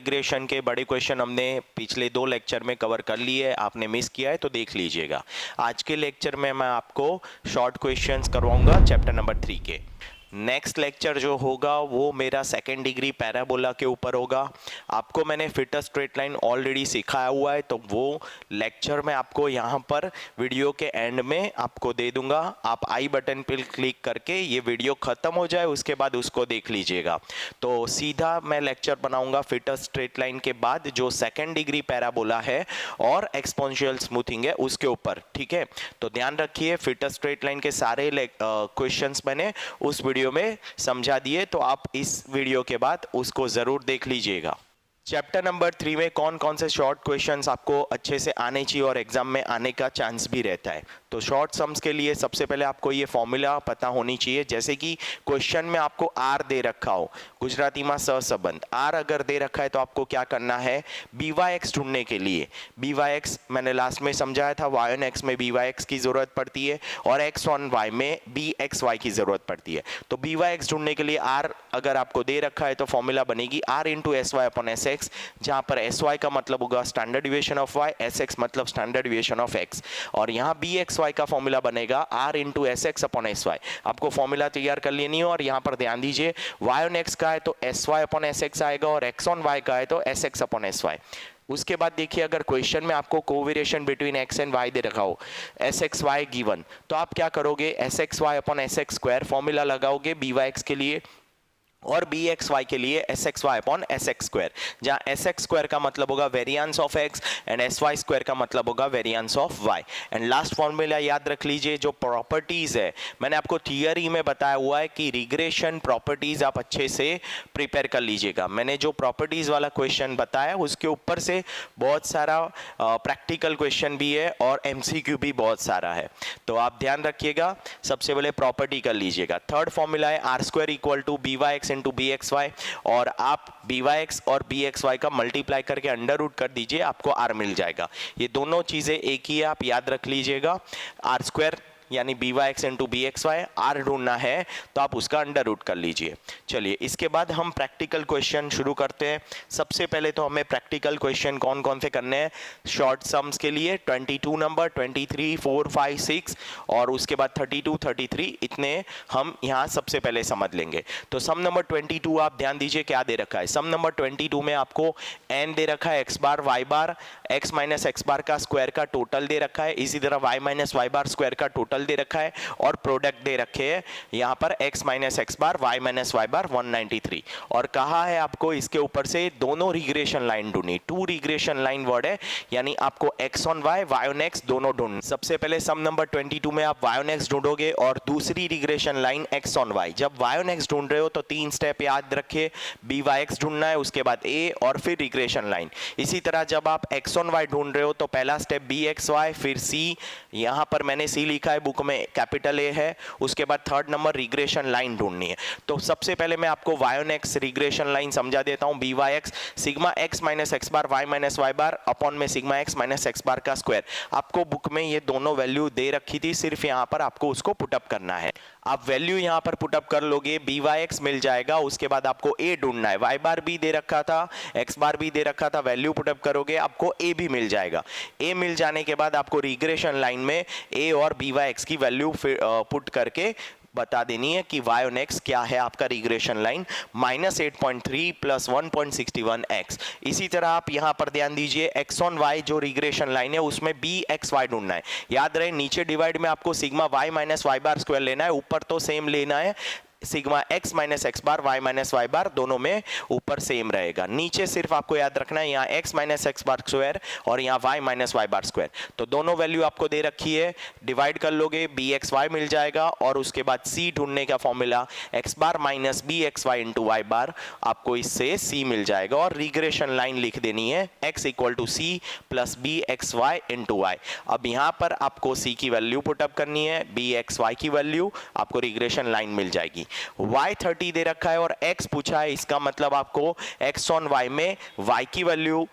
Regression के बड़े question हमने पिछले 2 लेक्चर में कवर कर लिए, आपने मिस किया है तो देख लीजिएगा। आज के लेक्चर में मैं आपको शॉर्ट क्वेश्चंस करवाऊंगा चैप्टर नंबर 3 के। नेक्स्ट लेक्चर जो होगा वो मेरा सेकेंड डिग्री पैराबोला के ऊपर होगा। आपको मैंने फिटर स्ट्रेट लाइन ऑलरेडी सिखाया हुआ है, तो वो लेक्चर मैं आपको यहाँ पर वीडियो के एंड में आपको दे दूंगा। आप आई बटन पर क्लिक करके ये वीडियो ख़त्म हो जाए उसके बाद उसको देख लीजिएगा। तो सीधा मैं लेक्चर बनाऊंगा फिटर स्ट्रेट लाइन के बाद जो सेकेंड डिग्री पैराबोला है और एक्सपोनेंशियल स्मूथिंग है उसके ऊपर, ठीक है। तो ध्यान रखिए, फिटर स्ट्रेट लाइन के सारे क्वेश्चंस मैंने उस वीडियो में समझा दिए, तो आप इस वीडियो के बाद उसको जरूर देख लीजिएगा। चैप्टर नंबर 3 में कौन कौन से शॉर्ट क्वेश्चंस आपको अच्छे से आने चाहिए और एग्जाम में आने का चांस भी रहता है। तो शॉर्ट सम्स के लिए सबसे पहले आपको ये फॉर्मूला पता होनी चाहिए। जैसे कि क्वेश्चन में आपको आर दे रखा हो, गुजराती में सहसंबंध आर अगर दे रखा है तो आपको क्या करना है, बी वाई एक्स ढूंढने के लिए बी वाई एक्स मैंने लास्ट में समझाया था, वाई ऑन एक्स में बी वाई एक्स की जरूरत पड़ती है और एक्स ऑन वाई में बी एक्स वाई की जरूरत पड़ती है। तो बी वाई एक्स ढूंढने के लिए आर अगर आपको दे रखा है तो फॉर्मूला बनेगी R into S Y upon S X, जहां पर एस वाई का मतलब होगा standard deviation of Y, S X मतलब स्टैंडर्ड डिविएशन ऑफ एक्स, और यहाँ बी एक्स वाई का फॉर्मूला बनेगा R into S X upon S Y. आपको फॉर्मूला तैयार कर लेनी है और यहाँ पर ध्यान दीजिए, वाई ऑन एक्स का है तो S Y upon S X आएगा और एक्स ऑन वाई का है तो S X upon S Y. उसके बाद देखिए, अगर क्वेश्चन में आपको covariation between X and Y दे रखा हो, एस एक्स वाई गिवन, तो आप क्या करोगे, S X Y upon S X square formula लगाओगे बी वाई एक्स के लिए और बी एक्स वाई के लिए S X Y upon S X square, जहाँ एस एक्स स्क्वायर का मतलब होगा variance of X and S Y square का मतलब होगा variance of Y. And last formula याद रख लीजिए, जो प्रॉपर्टीज है मैंने आपको थियरी में बताया हुआ है कि रिग्रेशन प्रॉपर्टीज आप अच्छे से प्रिपेयर कर लीजिएगा। मैंने जो प्रॉपर्टीज वाला क्वेश्चन बताया उसके ऊपर से बहुत सारा प्रैक्टिकल क्वेश्चन भी है और एमसीक्यू भी बहुत सारा है, तो आप ध्यान रखिएगा। सबसे पहले प्रॉपर्टी कर लीजिएगा। थर्ड फॉर्मूला है R square equal to B Y X into B X Y, और आप बी वाई एक्स और बी एक्स वाई का मल्टीप्लाई करके अंडर रूट कर दीजिए, आपको आर मिल जाएगा। ये दोनों चीजें एक ही है, आप याद रख लीजिएगा। आर स्क्वायर यानी B Y X into B X Y, R ढूंढना है तो आप उसका अंडर रूट कर लीजिए। चलिए, इसके बाद हम प्रैक्टिकल क्वेश्चन शुरू करते हैं। सबसे पहले तो हमें प्रैक्टिकल क्वेश्चन कौन कौन से करने हैं शॉर्ट सम्स के लिए, 22 नंबर, 23, 4, 5, 6 और उसके बाद 32, 33, इतने हम यहाँ सबसे पहले समझ लेंगे। तो सम नंबर 22 आप ध्यान दीजिए क्या दे रखा है। सम नंबर 22 में आपको एन दे रखा है, एक्स बार वाई बार, एक्स माइनस एक्स बार का स्क्वायर का टोटल दे रखा है, इसी तरह Y minus Y bar square का टोटल दे रखा है और प्रोडक्ट दे रखे हैं यहां पर x minus X bar Y minus Y बार 193, और कहा है आपको इसके ऊपर से दोनों रिग्रेशन लाइन ढूंढनी। 2 रिग्रेशन लाइन वर्ड है, यानी आपको x on y, y on x दोनों ढूंढनी। सबसे पहले सम नंबर 22 में आप y ऑन x ढूंढोगे और दूसरी regression line x on y। जब y ऑन x ढूंढ रहे हो तो 3 स्टेप याद रखिए, बी वाई एक्स ढूंढना है, उसके बाद a और फिर रिग्रेशन लाइन। इसी तरह जब आप x ऑन y ढूंढ रहे हो तो पहला स्टेप बी एक्स वाई, फिर c, यहां पर मैंने c लिखा है बुक में, कैपिटल ए है, उसके बाद थर्ड नंबर रिग्रेशन लाइन ढूंढनी है। तो सबसे पहले मैं आपको Y on X regression line समझा देता हूं, B Y X sigma X minus X bar Y minus Y bar upon में sigma X minus X bar का स्क्वायर। आपको बुक में ये दोनों वैल्यू दे रखी थी, सिर्फ यहां पर आपको उसको पुटअप करना है। आप वैल्यू यहां पर पुटअप कर लोगे, बी वाई एक्स मिल जाएगा, उसके बाद आपको ए ढूंढना है, वाई बार भी दे रखा था, एक्स बार भी दे रखा था, वैल्यू पुटअप करोगे आपको ए भी मिल जाएगा। ए मिल जाने के बाद आपको रिग्रेशन लाइन में ए और बी वाई एक्स की वैल्यू पुट करके बता देनी है कि y ऑन x क्या है आपका रिग्रेशन लाइन, -8.3 प्लस 1.61 x। इसी तरह आप यहां पर ध्यान दीजिए, x ऑन y जो रिग्रेशन लाइन है उसमें bxy ढूंढना है। याद रहे नीचे डिवाइड में आपको sigma y minus Y bar square लेना है, ऊपर तो सेम लेना है, sigma x minus X bar Y minus Y बार दोनों में ऊपर सेम रहेगा। नीचे सिर्फ आपको याद रखना है यहाँ x minus X bar square और यहाँ y minus Y bar square. तो दोनों वैल्यू आपको दे रखी है, डिवाइड कर लोगे बी एक्स वाई मिल जाएगा और उसके बाद c ढूंढने का formula x bar minus B X Y into Y bar, आपको इससे c मिल जाएगा और रिग्रेशन लाइन लिख देनी है x equal to C plus B X Y into Y. अब यहाँ पर आपको c की वैल्यू पुटअप करनी है, बी एक्स वाई की वैल्यू, आपको रिग्रेशन लाइन मिल जाएगी। y 30 दे रखा है और x पूछा है, इसका मतलब आपको x ऑन y में y की वैल्यू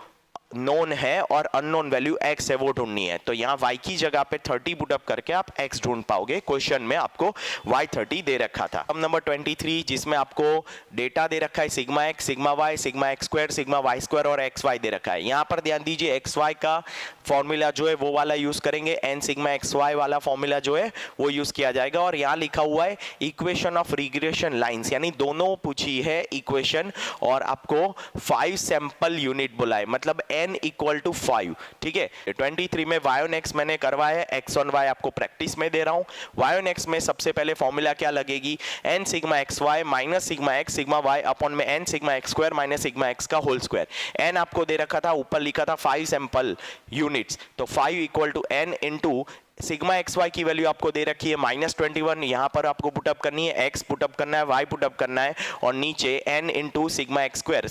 नोन है और अननोन वैल्यू x है वो ढूंढनी है। तो यहाँ y की जगह पे 30 पुटअप करके आप x ढूंढ पाओगे। क्वेश्चन में आपको y 30 दे रखा था। अब नंबर 23 जिसमें आपको डेटा दे रखा है sigma x, sigma y, sigma x square, sigma y square और xy दे रखा है। यहाँ पर ध्यान दीजिए xy का फॉर्मूला जो है वो वाला यूज करेंगे, n सिग्मा xy वाला फॉर्मूला जो है वो यूज किया जाएगा। और यहाँ लिखा हुआ है इक्वेशन ऑफ रिग्रेशन लाइंस, यानी दोनों पूछी है इक्वेशन और आपको 5 सैंपल यूनिट बोला है, मतलब n इक्वल टू 5। ठीक है, 23 में y ऑन x मैंने करवाया है, x ऑन y आपको प्रैक्टिस में दे रहा हूं। y ऑन x में सबसे पहले फॉर्मूला क्या लगेगी, n sigma xy minus sigma x sigma y upon में n sigma x square minus sigma x का होल स्क्वायर। n आपको दे रखा था, ऊपर लिखा था 5 सैंपल यूनिट्स, तो 5 equal to n into sigma X Y की वैल्यू आपको दे रखी है -21। यहाँ पर आपको पुटअप करनी है, x पुटअप करना है, y पुटअप करना है और नीचे n into sigma X square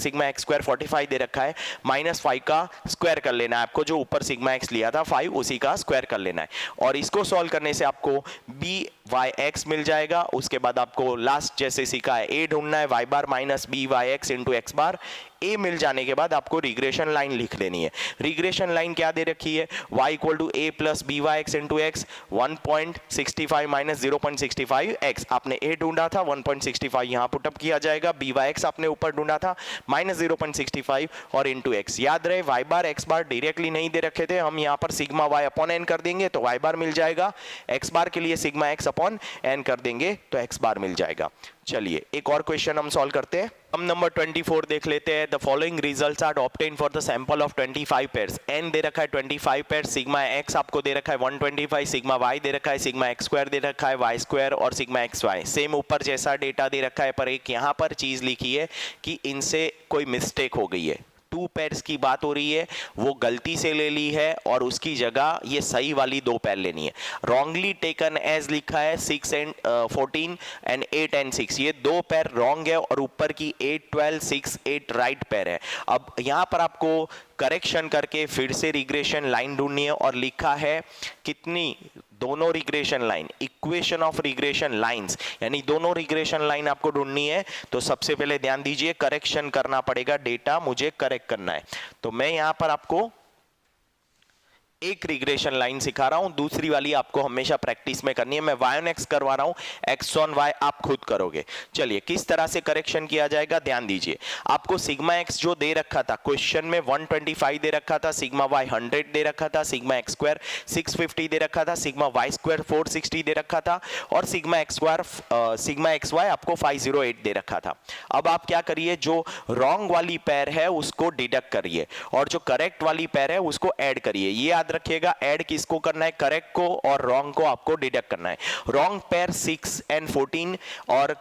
45 दे रखा है, -5 का स्क्वायर कर लेना है आपको, जो ऊपर सिग्मा एक्स लिया था 5 उसी का स्क्वायर कर लेना है। और इसको सॉल्व करने से आपको बी वाई एक्स मिल जाएगा। उसके बाद आपको लास्ट जैसे सीखा है a ढूंढना है, y bar minus B Y X into X bar. a मिल जाने के बाद आपको रिग्रेशन लाइन लिख लेनी है। रिग्रेशन लाइन क्या दे रखी है, y equal to a plus B Y X into X 1.65 minus 0.65 x। आपने a ढूंढा था 1.65 यहाँ पुटअप किया जाएगा, बी वाई एक्स आपने ऊपर ढूंढा था माइनस 0.65 और इंटू एक्स। याद रहे y बार x बार डायरेक्टली नहीं दे रखे थे, हम यहाँ पर सिग्मा y अपॉन n कर देंगे तो y बार मिल जाएगा, x बार के लिए सिग्मा x अपॉन n कर देंगे तो x बार मिल जाएगा। चलिए एक और क्वेश्चन हम सॉल्व करते हैं। हम नंबर 24 देख लेते हैं। The following results are obtained for the sample of 25 pairs. n दे रखा है 25 पेयर्स, सिग्मा x आपको दे रखा है 125, सिग्मा y दे रखा है, सिग्मा x स्क्वायर दे रखा है, y स्क्वायर और सिग्मा xy सेम ऊपर जैसा डेटा दे रखा है, पर एक यहाँ पर चीज लिखी है कि इनसे कोई मिस्टेक हो गई है। 2 पेयर्स की बात हो रही है, वो गलती से ले ली है और उसकी जगह ये सही वाली 2 पेयर लेनी है। रॉन्गली टेकन एज लिखा है 6 एंड 14 एंड 8 एंड 6, ये 2 पेयर रॉन्ग है और ऊपर की 8 12 6 8 राइट पेयर है। अब यहाँ पर आपको करेक्शन करके फिर से रिग्रेशन लाइन ढूंढनी है और लिखा है कितनी, दोनों regression line, equation of regression lines, यानी दोनों रिग्रेशन लाइन आपको ढूंढनी है। तो सबसे पहले ध्यान दीजिए करेक्शन करना पड़ेगा, डेटा मुझे करेक्ट करना है। तो मैं यहां पर आपको एक रिग्रेशन लाइन सिखा रहा हूं, दूसरी वाली आपको हमेशा प्रैक्टिस में करनी है। मैं y ऑन x करवा रहा हूं, x ऑन y आप खुद करोगे। चलिए किस तरह से करेक्शन किया जाएगा ध्यान दीजिए। आपको सिग्मा x जो दे रखा था क्वेश्चन में 125 दे रखा था, सिग्मा y 100 दे रखा था, सिग्मा x स्क्वायर 650 दे रखा था, सिग्मा y स्क्वायर 460 दे रखा था और sigma x square sigma xy आपको 508 दे रखा था। अब आप क्या करिए, जो रॉन्ग वाली पेयर है उसको डिडक्ट करिए और जो करेक्ट वाली पेयर है उसको ऐड करिए। ये याद रखिएगा, ऐड किसको करना है, करेक्ट को, और रॉन्ग को आपको डिडक्ट करना है। रॉन्ग पेयर 6 एंड 14 और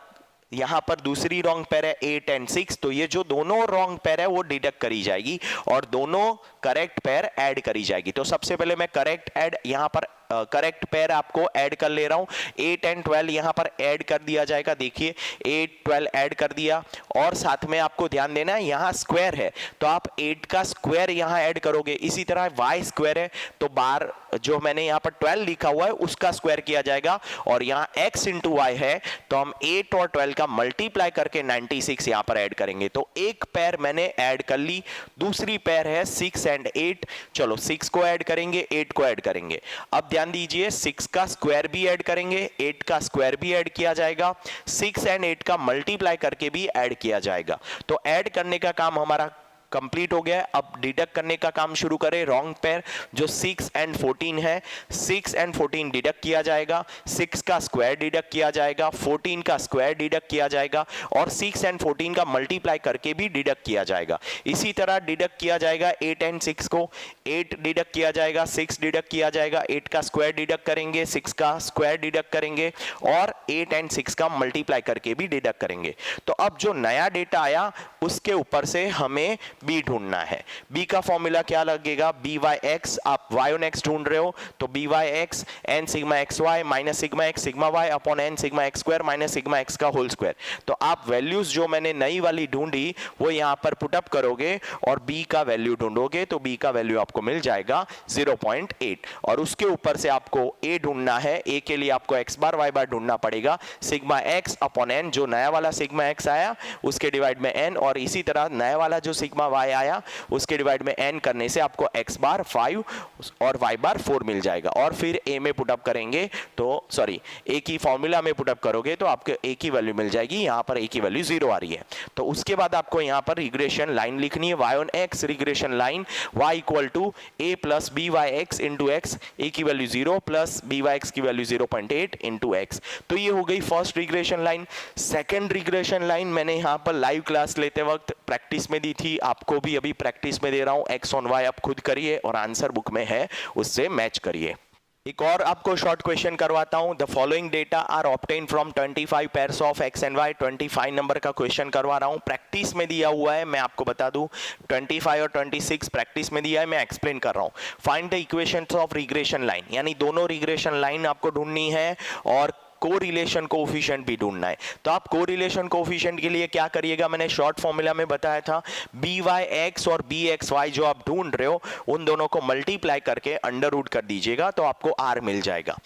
यहां पर दूसरी रॉन्ग पेयर है 8 एंड 6, तो ये जो दोनों रॉन्ग पेयर है वो डिडक्ट करी जाएगी और दोनों करेक्ट पेयर ऐड करी जाएगी। तो सबसे पहले मैं करेक्ट ऐड यहां पर करेक्ट पेयर आपको ऐड कर ले रहा हूं, 8 एंड 12 यहां पर ऐड कर दिया जाएगा। देखिए 8 12 ऐड कर दिया और साथ में आपको ध्यान देना है यहां स्क्वायर है तो आप 8 का स्क्वायर यहां ऐड करोगे। इसी तरह y स्क्वायर है तो बार जो मैंने यहां पर 12 लिखा हुआ है उसका स्क्वायर किया जाएगा और यहां x इंटू y है तो हम 8 और 12 का मल्टीप्लाई करके 96 यहां पर ऐड करेंगे। तो एक पेयर मैंने ऐड कर ली, दूसरी पेयर है 6 एंड 8। चलो 6 को ऐड करेंगे, 8 को ऐड करेंगे। अब ध्यान दीजिए 6 का स्क्वायर भी ऐड करेंगे, 8 का स्क्वायर भी ऐड किया जाएगा, 6 एंड 8 का मल्टीप्लाई करके भी ऐड किया जाएगा। तो ऐड करने का काम हमारा कंप्लीट हो गया है। अब डिडक्ट करने का काम शुरू करें। रॉन्ग पेयर जो 6 एंड 14 है, 6 एंड 14 डिडक्ट किया जाएगा, 6 का स्क्वायर डिडक्ट किया जाएगा, 14 का स्क्वायर डिडक्ट किया जाएगा और 6 एंड 14 का मल्टीप्लाई करके भी डिडक्ट किया जाएगा। इसी तरह डिडक्ट किया जाएगा 8 एंड 6 को, 8 डिडक्ट किया जाएगा, 6 डिडक्ट किया जाएगा, 8 का स्क्वायर डिडक्ट करेंगे, 6 का स्क्वायर डिडक्ट करेंगे और 8 एंड 6 का मल्टीप्लाई करके भी डिडक्ट करेंगे। तो अब जो नया डेटा आया उसके ऊपर से हमें b ढूंढना है। b का फॉर्मूला क्या लगेगा, बी वाई एक्स, आप y ऑन x ढूंढ रहे हो तो B Y X N sigma X Y minus sigma X sigma Y upon N sigma X square minus sigma X का होल स्क्वायर। तो आप वैल्यूज जो मैंने नई वाली ढूंढी वो यहाँ पर पुटअप करोगे और b का वैल्यू ढूंढोगे तो b का वैल्यू आपको मिल जाएगा 0.8 और उसके ऊपर से आपको a ढूंढना है। a के लिए आपको x बार y बार ढूंढना पड़ेगा, सिग्मा x अपॉन n, जो नया वाला सिग्मा x आया उसके डिवाइड में n, और इसी तरह नया वाला जो सिग्मा सिग्मा वाई आया, उसके डिवाइड में n करने से आपको x बार 5 और y बार 4 मिल जाएगा। और फिर a में पुटअप करेंगे तो सॉरी a की फॉर्मूला में पुटअप करोगे तो आपको a की वैल्यू मिल जाएगी, यहाँ पर a की वैल्यू 0 आ रही है। तो उसके बाद आपको यहाँ पर रिग्रेशन लाइन लिखनी है, y on x regression line y equal to a plus B Y X into X, a की value 0 plus B Y X की वैल्यू 0.8 इंटू एक्स। तो ये हो गई first regression line. Second regression line मैंने यहाँ पर लाइव क्लास लेते वक्त प्रैक्टिस में दी थी, आपको भी अभी प्रैक्टिस में दे रहा हूँ। एक्स ऑन वाई आप खुद करिए और आंसर बुक में है उससे मैच करिए। एक और आपको शॉर्ट क्वेश्चन करवाता हूं। The following data are obtained from 25 pairs of X and Y. 25 number का क्वेश्चन करवा रहा हूं, प्रैक्टिस में दिया हुआ है, मैं आपको बता दूं 25 और 26 प्रैक्टिस में दिया है, मैं एक्सप्लेन कर रहा हूं। Find the equations of regression line, यानी दोनों रिग्रेशन लाइन आपको ढूंढनी है और कोरिलेशन कोएफिशिएंट भी ढूंढना है। तो आप कोरिलेशन कोएफिशिएंट के लिए क्या करिएगा, मैंने शॉर्ट फॉर्मूला में बताया था, बी वाई एक्स और बी एक्स वाई जो आप ढूंढ रहे हो उन दोनों को मल्टीप्लाई करके अंडर रूट कर दीजिएगा तो आपको आर मिल जाएगा।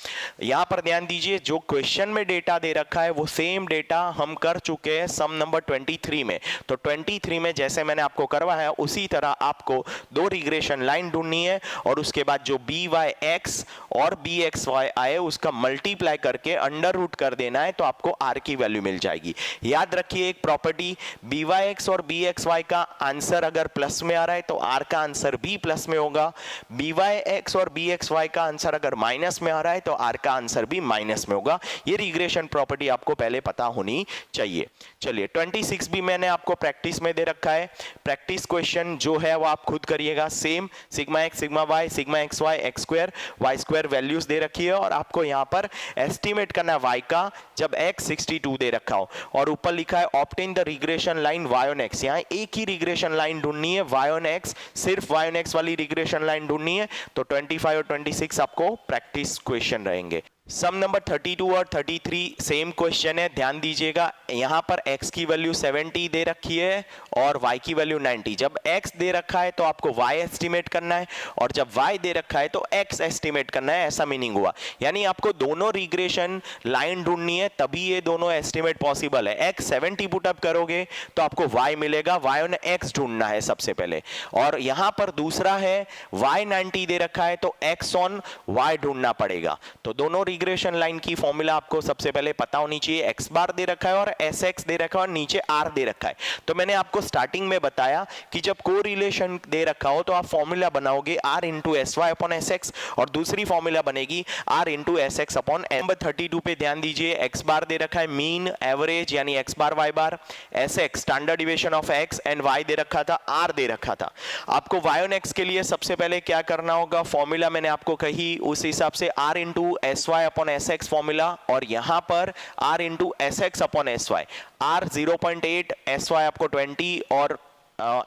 यहां पर ध्यान दीजिए, जो क्वेश्चन में डेटा दे रखा है वो सेम डेटा हम कर चुके हैं सम नंबर 23 में। तो 23 में जैसे मैंने आपको करवाया उसी तरह आपको दो रिग्रेशन लाइन ढूंढनी है और उसके बाद जो बी वाई एक्स और बी एक्स वाई आए उसका मल्टीप्लाई करके अंडर रूट कर देना है तो आपको आर की वैल्यू मिल जाएगी। याद रखिए एक प्रॉपर्टी, बी वाई एक्स और बी एक्स वाई का आंसर अगर प्लस में आ रहा है तो आर का आंसर भी प्लस में होगा। बी वाई एक्स और बी एक्स वाई का आंसर अगर माइनस में आ रहा है तो आर का आंसर भी माइनस में होगा। ये रिग्रेशन प्रॉपर्टी आपको पहले पता होनी चाहिए। चलिए 26 भी मैंने आपको प्रैक्टिस में दे रखा है। प्रैक्टिस क्वेश्चन जो है वो आप खुद करिएगा। Same sigma X sigma X Y X square Y square values दे रखी है और आपको यहाँ पर एस्टिमेट करना y का जब x 62 दे रखा हो और ऊपर लिखा है obtain the regression line y on x। यहाँ एक ही रिग्रेशन लाइन ढूंढनी है, y ऑन x, सिर्फ y ऑन x वाली रिग्रेशन लाइन ढूंढनी है। तो 25 और 26 आपको प्रैक्टिस क्वेश्चन रहेंगे। सम नंबर 32 और 33 सेम क्वेश्चन है, ध्यान दीजिएगा। यहाँ पर x की वैल्यू 70 दे रखी है और y की वैल्यू 90। जब x दे रखा है तो आपको y एस्टिमेट करना है और जब y दे रखा है तो x एस्टिमेट करना है, ऐसा मीनिंग हुआ। यानी आपको दोनों रिग्रेशन लाइन ढूंढनी है तभी ये दोनों एस्टिमेट पॉसिबल है। x 70 पुटअप करोगे तो आपको y मिलेगा, y ऑन x ढूंढना है सबसे पहले। और यहाँ पर दूसरा है y 90 दे रखा है तो x ऑन y ढूंढना पड़ेगा। तो दोनों रिग्रेशन लाइन की फॉर्मूला आपको सबसे पहले पता होनी चाहिए। x बार दे रखा है और sx दे रखा है और नीचे r दे रखा है। तो मैंने आपको स्टार्टिंग में बताया कि जब कोरिलेशन दे रखा हो तो आप फॉर्मूला बनाओगे r into S Y upon S X और दूसरी फॉर्मूला बनेगी r into S X upon M. Number 32 पे ध्यान दीजिए, x बार दे रखा है मीन एवरेज यानी x bar y bar, sx standard deviation of x and y दे रखा था, r दे रखा था। आपको y ऑन x के लिए सबसे पहले क्या करना होगा, फॉर्मूला मैंने आपको कही उस हिसाब से r into S Y upon S X formula और यहां पर r into S X upon S Y. r 0.8, S Y आपको 20 और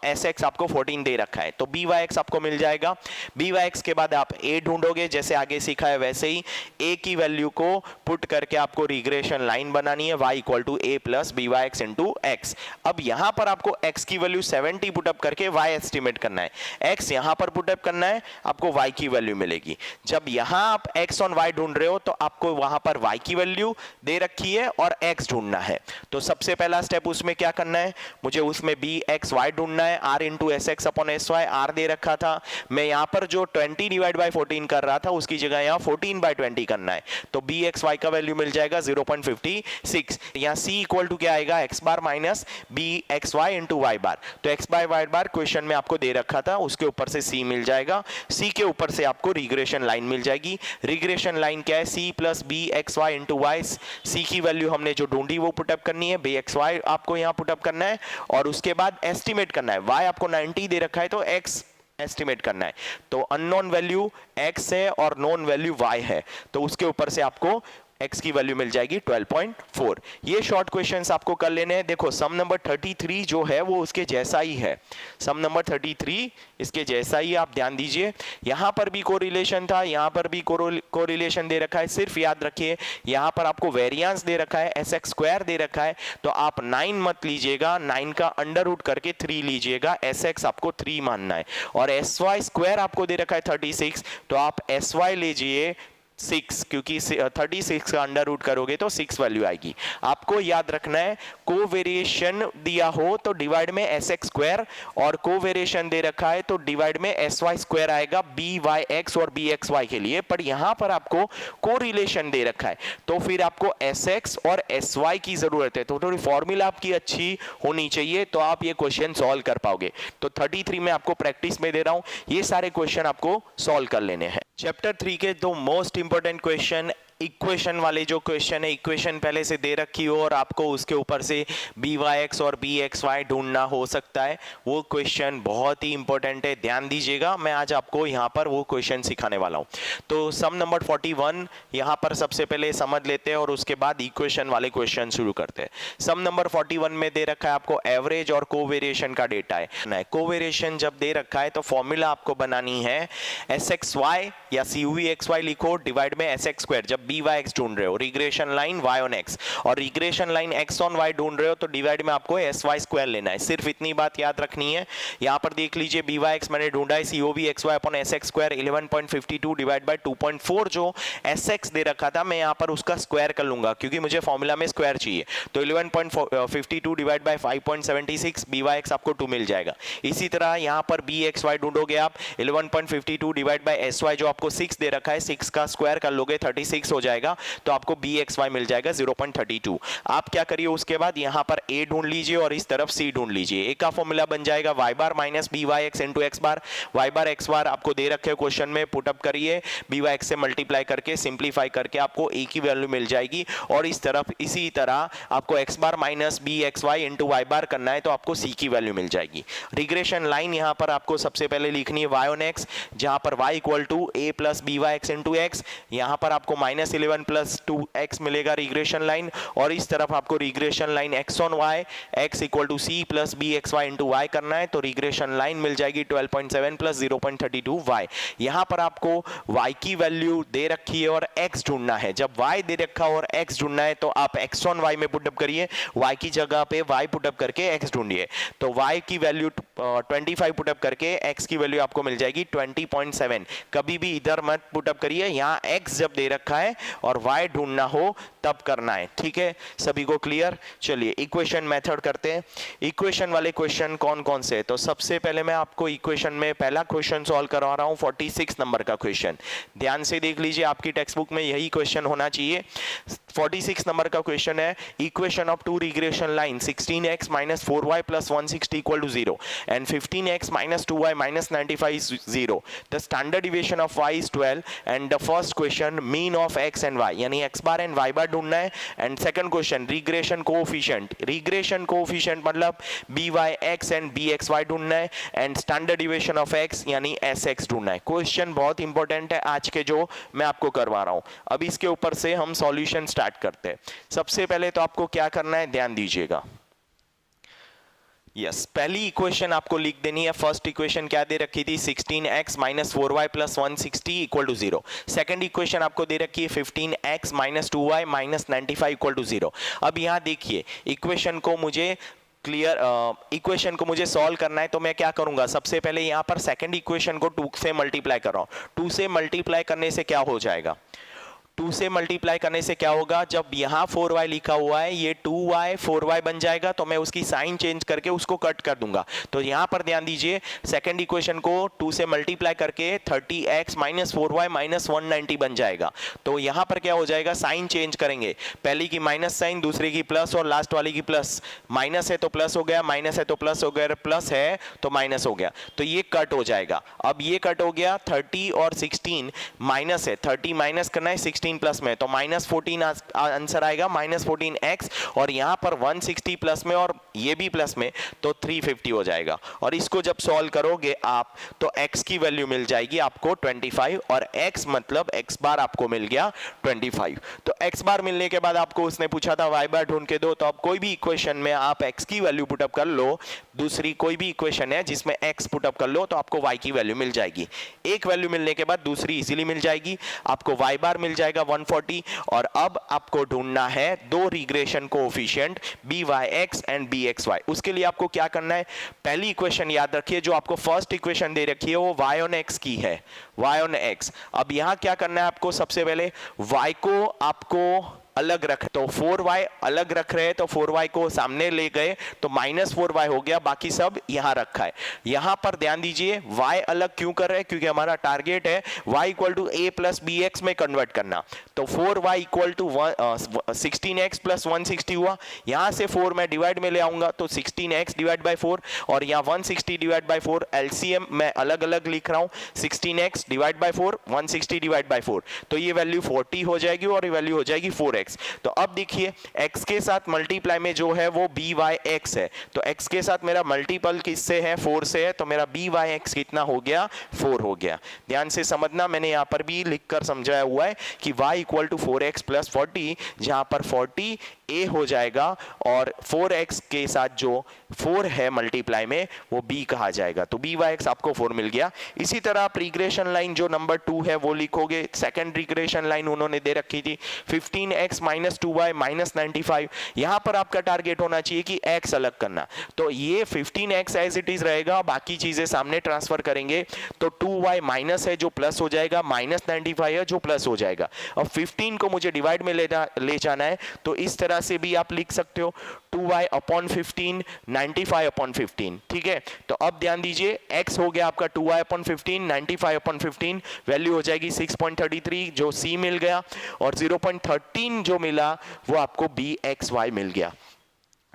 एस एक्स आपको 14 दे रखा है। तो बी वाई एक्स आपको मिल जाएगा। बी वाई एक्स के बाद आप ए ढूंढोगे, जैसे आगे सीखा है वैसे ही ए की वैल्यू को पुट करके आपको रिग्रेशन लाइन बनानी है, y equal to A plus B Y X into X. अब यहां पर आपको x की वैल्यू 70 पुटअप करके y एस्टिमेट करना है, x यहां पर पुटअप करना है, आपको y की वैल्यू मिलेगी। जब यहां आप x ऑन y ढूंढ रहे हो तो आपको वहां पर y की वैल्यू दे रखी है और x ढूंढना है। तो सबसे पहला स्टेप उसमें क्या करना है, मुझे उसमें बी एक्स वाई ढूंढना है, r into S X upon S Y, R दे रखा था। मैं यहाँ पर जो 20 डिवाइड बाई 14 कर रहा था उसकी जगह यहाँ 14 बाई 20 करना है। तो बी एक्स वाई का वैल्यू मिल जाएगा 0.56। यहाँ c इक्वल टू क्या आएगा, x bar minus B X Y into Y bar. तो x by Y bar question में आपको दे रखा था, उसके ऊपर से c मिल जाएगा, c के ऊपर से आपको रिग्रेशन लाइन मिल जाएगी। रिग्रेशन लाइन क्या है, c plus B X Y into Y. c की वैल्यू हमने जो ढूंढी वो पुटअप करनी है, बी एक्स वाई आपको यहाँ पुटअप करना है और उसके बाद एस्टिमेट करना है। y आपको 90 दे रखा है तो x एस्टिमेट करना है। तो अननोन वैल्यू x है और नोन वैल्यू y है, तो उसके ऊपर से आपको x की वैल्यू मिल जाएगी 12.4। ये शॉर्ट क्वेश्चंस आपको कर लेने हैं। देखो सम नंबर 33 जो है वो उसके जैसा ही है, सम नंबर 33 इसके जैसा ही, आप ध्यान दीजिए। यहां पर भी कोरिलेशन था, यहां पर भी कोरिलेशन दे रखा है। सिर्फ याद रखिए यहां पर आपको वेरिएंस दे रखा है, एस एक्स स्क्वायर दे रखा है, तो आप 9 मत लीजिएगा, 9 का अंडर रूट करके 3 लीजिएगा, एस एक्स आपको 3 मानना है। और एस वाई स्क्वायर आपको दे रखा है 36, तो आप एस वाई लीजिए 6, क्योंकि 36 का अंडर रूट करोगे तो 6 वैल्यू आएगी। आपको याद रखना है कोवेरिएशन दिया हो तो डिवाइड में sx स्क्वायर, और कोवेरिएशन दे रखा है तो डिवाइड में sy स्क्वायर आएगा byx और bxy के लिए, पर यहां पर आपको कोरिलेशन दे रखा है तो फिर आपको sx और sy की जरूरत है, तो थोड़ी फॉर्मूला आपकी अच्छी होनी चाहिए तो आप ये क्वेश्चन सॉल्व कर पाओगे। तो 33 में आपको प्रैक्टिस में दे रहा हूं, ये सारे क्वेश्चन आपको सॉल्व कर लेने हैं। चैप्टर 3 के दो मोस्ट इंपॉर्टेंट क्वेश्चन, इक्वेशन वाले जो क्वेश्चन है, इक्वेशन पहले से दे रखी हो और आपको उसके ऊपर से byx और bxy ढूंढना हो सकता है, वो क्वेश्चन बहुत ही इंपॉर्टेंट है, ध्यान दीजिएगा। मैं आज आपको यहाँ पर वो क्वेश्चन सिखाने वाला हूँ। तो सम नंबर 41 यहाँ पर सबसे पहले समझ लेते हैं और उसके बाद इक्वेशन वाले क्वेश्चन शुरू करते हैं। सम नंबर 41 में दे रखा है आपको एवरेज और कोवेरिएशन का डेटा है। कोवेरिएशन जब दे रखा है तो फॉर्मूला आपको बनानी है sxy या cuvxy लिखो डिवाइड में sx स्क्वायर, जब byx ढूंढ रहे हो, regression line y on x, और regression line x on y ढूंढ रहे हो तो डिवाइड में आपको sy स्क्वायर लेना है। सिर्फ इतनी बात याद रखनी है। यहाँ पर देख लीजिए byx मैंने ढूंढा है covxy upon sx square 11.52 divide by 2.4, जो sx दे रखा था मैं यहाँ पर उसका स्क्वायर कर लूंगा क्योंकि मुझे फॉर्मूला में स्क्वायर चाहिए। तो 11.52 डिवाइड बाय 5.76 byx आपको 2 मिल जाएगा। इसी तरह यहाँ पर bxy ढूंढोगे आप 11.52 डिवाइड बाय sy जो आपको 6 दे रखा है, 6 का स्क्वायर कर लोगे 36 हो जाएगा, तो आपको bxy मिल जाएगा 0.32। आप क्या करिए उसके बाद यहाँ पर a ढूंढ लीजिए और इस तरफ c ढूंढ लीजिए। a का फॉर्मूला बन जाएगा y bar minus byx into x bar. y बार x बार आपको दे रखे क्वेश्चन में, पुटअप करिए byx से मल्टीप्लाई करके सिंप्लीफाई करके आपको a की वैल्यू मिल जाएगी, और इस तरफ इसी तरह आपको x bar minus bxy into y बार करना है तो आपको c की वैल्यू मिल जाएगी। रिग्रेशन लाइन यहाँ पर आपको सबसे पहले लिखनी है y ऑन x, जहाँ पर y equal to a plus byx into x, यहाँ पर आपको माइनस 11 प्लस 2x मिलेगा रिग्रेशन लाइन, और इस तरफ आपको regression line x on y x equal to c plus bxy into y करना है तो रिग्रेशन लाइन मिल जाएगी 12.7 प्लस 0.32 y। यहाँ पर आपको y की वैल्यू दे रखी है और x ढूंढना है। जब y दे रखा और x ढूंढना है तो आप x ऑन y में पुटअप करिए, y की जगह पे y पुटअप करके x ढूंढिए, तो y की वैल्यू 25 पुटअप करके x की वैल्यू आपको मिल जाएगी 20.7। कभी भी इधर मत पुटअप करिए, यहाँ x जब दे रखा है और y ढूंढना हो तब करना है। ठीक है, सभी को क्लियर? चलिए इक्वेशन मेथड करते हैं। इक्वेशन वाले क्वेश्चन कौन कौन से? तो सबसे पहले मैं आपको इक्वेशन में पहला क्वेश्चन सॉल्व करवा रहा हूँ, 46 नंबर का क्वेश्चन। ध्यान से देख लीजिए, आपकी टेक्स्ट बुक में यही क्वेश्चन होना चाहिए। 46 नंबर का क्वेश्चन है, equation of two regression line 16x minus 4y plus 160 equal to 0 and 15x minus 2y minus 95 0। The standard deviation of y is 12 and the first question mean of x and y, यानी x bar and y bar ढूंढना है। And second question regression coefficient, regression coefficient मतलब byx and bxy ढूंढना है, and standard deviation of x यानी sx ढूंढना है। Question बहुत इंपॉर्टेंट है आज के जो मैं आपको करवा रहा हूं। अब इसके ऊपर से हम सॉल्यूशन स्टार्ट करते हैं। सबसे पहले तो आपको क्या करना है, ध्यान दीजिएगा। यस, पहली इक्वेशन आपको लिख देनी है। फर्स्ट इक्वेशन क्या दे रखी थी, 16x minus 4y plus 160 equal to 0। Second equation आपको दे रखी है 15x minus 2y minus 95 equal to 0। अब यहाँ देखिए इक्वेशन को मुझे इक्वेशन को मुझे सॉल्व करना है, तो मैं क्या करूंगा, सबसे पहले यहाँ पर सेकंड इक्वेशन को 2 से मल्टीप्लाई कर रहा हूँ। 2 से मल्टीप्लाई करने से क्या हो जाएगा, 2 से मल्टीप्लाई करने से क्या होगा, जब यहाँ 4y लिखा हुआ है ये 2y 4y बन जाएगा, तो मैं उसकी साइन चेंज करके उसको कट कर दूंगा। तो यहाँ पर ध्यान दीजिए, सेकंड इक्वेशन को 2 से मल्टीप्लाई करके 30x माइनस 4y माइनस 190 बन जाएगा। तो यहाँ पर क्या हो जाएगा, साइन चेंज करेंगे, पहली की माइनस साइन, दूसरे की प्लस और लास्ट वाली की प्लस। माइनस है तो प्लस हो गया, माइनस है तो प्लस हो गया, प्लस है तो माइनस हो गया, तो ये कट हो जाएगा। अब ये कट हो गया, 30 और 16 माइनस है, 30 माइनस करना है 16 प्लस में, तो माइनस 14 आंसर आएगा, माइनस 14x, और यहाँ पर 160 प्लस में और ये भी प्लस में, तो 350 हो जाएगा। और इसको जब सॉल्व करोगे आप तो x की वैल्यू मिल जाएगी आपको 25, और x मतलब x बार आपको मिल गया 25। तो x बार मिलने के बाद आपको उसने पूछा था y बार ढूंढ के दो, तो अब कोई भी इक्वेशन में आप x की वैल्यू पुटअप कर लो, दूसरी कोई भी इक्वेशन है जिसमें x पुटअप कर लो तो आपको y की वैल्यू मिल जाएगी। एक वैल्यू मिलने के बाद दूसरी इजीली मिल जाएगी, आपको y बार मिल जाएगा 140। और अब आपको ढूंढना है दो regression coefficient byx and bxy। उसके लिए आपको क्या करना है, पहली इक्वेशन याद रखिए, जो आपको फर्स्ट इक्वेशन दे रखी है वो y on x की है, y on x। अब यहां क्या करना है आपको, सबसे पहले y को आपको अलग रख, तो 4y अलग रख रहे हैं तो 4y को सामने ले गए तो -4y हो गया, बाकी सब यहां रखा है। यहां पर ध्यान दीजिए y अलग क्यों कर रहे हैं, क्योंकि हमारा टारगेट है y equal to a plus bx में कन्वर्ट करना। तो 4y equal to 16x plus 160 हुआ, यहां से 4 मैं डिवाइड में ले आऊंगा तो 16x डिवाइड बाई 4, और यहाँ 160 डिवाइड बाई 4, एलसीएम मैं अलग अलग लिख रहा हूं, 16x divide by 4, 160 divide by 4, तो ये वैल्यू 40 हो जाएगी और ये वैल्यू हो जाएगी 4x। तो अब देखिए x के साथ मल्टीप्लाई में जो है वो byx है, तो x के साथ मेरा मल्टीपल किससे है, 4 से है, तो मेरा byx कितना हो गया, 4 हो गया। ध्यान से समझना, मैंने यहां पर भी लिखकर समझाया हुआ है कि y equal to 4x plus 40, जहां पर 40 a हो जाएगा और 4x के साथ जो 4 है मल्टीप्लाई में वो b कहा जाएगा, तो byx आपको 4 मिल गया। इसी तरह आप रिग्रेशन लाइन जो नंबर 2 है वो लिखोगे। सेकंड रिग्रेशन लाइन उन्होंने दे रखी थी 15x माइनस 2y माइनस 95, यहां पर आपका टारगेट होना चाहिए कि x अलग करना, तो ये 15x एज इट इज रहेगा, बाकी चीजें सामने ट्रांसफर करेंगे तो 2y माइनस है जो प्लस हो जाएगा, माइनस 95 है जो प्लस हो जाएगा। अब 15 को मुझे डिवाइड में ले जाना है, तो इस तरह से भी आप लिख सकते हो 2y अपॉन 15 95 अपॉन 15, ठीक है। तो अब ध्यान दीजिए x हो गया आपका 2y अपॉन 15 95 अपॉन 15, वैल्यू हो जाएगी 6.33 जो c मिल गया, और 0.13 जो मिला वो आपको bxy मिल गया।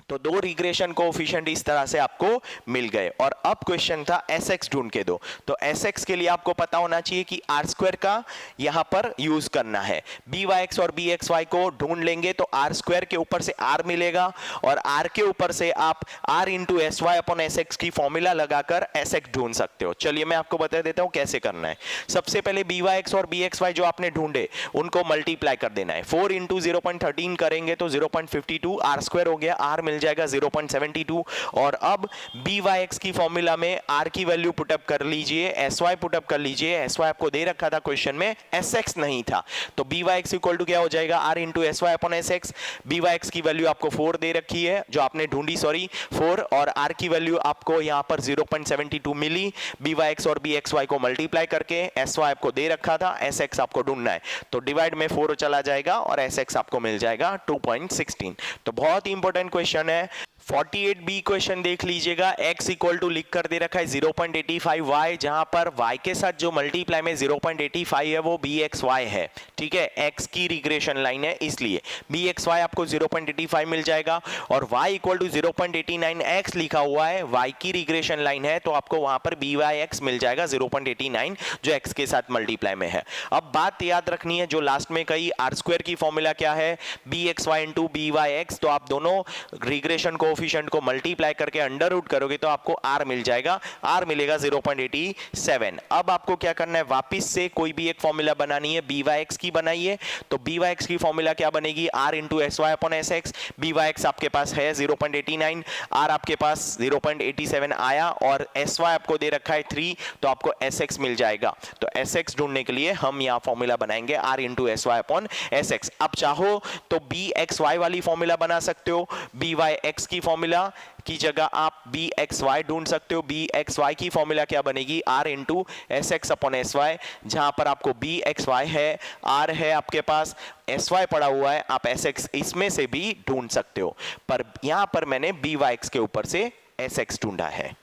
तो दो रिग्रेशन कोएफिशिएंट इस तरह से आपको मिल गए। और अब क्वेश्चन था sx ढूंढ के दो, तो sx के लिए आपको पता होना चाहिए कि r स्क्वायर का यहां पर यूज करना है। byx और bxy को ढूंढ लेंगे तो r स्क्वायर के ऊपर से r मिलेगा, और r के ऊपर से आप r into S Y upon S X की फॉर्मूला लगाकर sx ढूंढ सकते हो। चलिए मैं आपको बता देता हूं कैसे करना है। सबसे पहले byx और bxy जो आपने ढूंढे उनको मल्टीप्लाई कर देना है। 4 इंटू 0.13 करेंगे तो 0.52, r स्क्वायर हो गया, r मिल जाएगा 0.72। और अब byx की फॉर्मूला में r की वैल्यू पुटअप कर लीजिए, sy पुटअप कर लीजिए। sy आपको दे रखा था क्वेश्चन में, sx नहीं था, तो byx इक्वल टू क्या हो जाएगा, r into sy upon sx। byx की वैल्यू आपको 4 दे रखी है जो आपने ढूंढी, सॉरी 4, और r की वैल्यू आपको यहां पर 0.72 मिली। byx और bxy को मल्टीप्लाई करके sy आपको दे रखा था, sx आपको ढूंढना है, तो डिवाइड में 4 चला जाएगा और sx आपको मिल जाएगा 2.16। तो बहुत ही इंपॉर्टेंट क्वेश्चन है। 48b क्वेश्चन देख लीजिएगा, x इक्वल टू लिख कर दे रखा है 0.85y, जहां पर y के साथ जो मल्टीप्लाई में 0.85 है वो bxy है, ठीक है, x की रिग्रेशन लाइन है इसलिए bxy आपको 0.85 मिल जाएगा। और y इक्वल टू 0.89x लिखा हुआ है, y की रिग्रेशन लाइन है तो आपको वहां पर byx मिल जाएगा 0.89 जो x के साथ मल्टीप्लाई में है। अब बात याद रखनी है जो लास्ट में कही, r स्क्वायर की फॉर्मूला क्या है, bxy इंटू byx, तो आप दोनों रिग्रेशन कोएफिशिएंट को मल्टीप्लाई करके अंडर रूट करोगे तो आपको r मिल जाएगा, r मिलेगा 0.87। अब आपको क्या करना है, वापस से कोई भी एक फॉर्मूला बनानी है, byx की बनाइए। तो byx की फॉर्मूला क्या बनेगी, r into S Y upon S X. byx आपके पास है 0.89, r आपके पास 0.87 आया और sy आपको दे रखा है 3, तो आपको sx मिल जाएगा। तो sx ढूंढने के लिए हम यहाँ फॉर्मूला बनाएंगे r into S Y upon S X. अब चाहो तो bxy वाली फॉर्मूला बना सकते हो, byx की फॉर्मूला की जगह आप bxy ढूंढ सकते हो। bxy की फॉर्मूला क्या बनेगी, r into S X upon S Y, जहां पर आपको bxy है, r है आपके पास, sy पड़ा हुआ है, आप sx इसमें से भी ढूंढ सकते हो, पर यहां पर मैंने byx के ऊपर से sx ढूंढा है।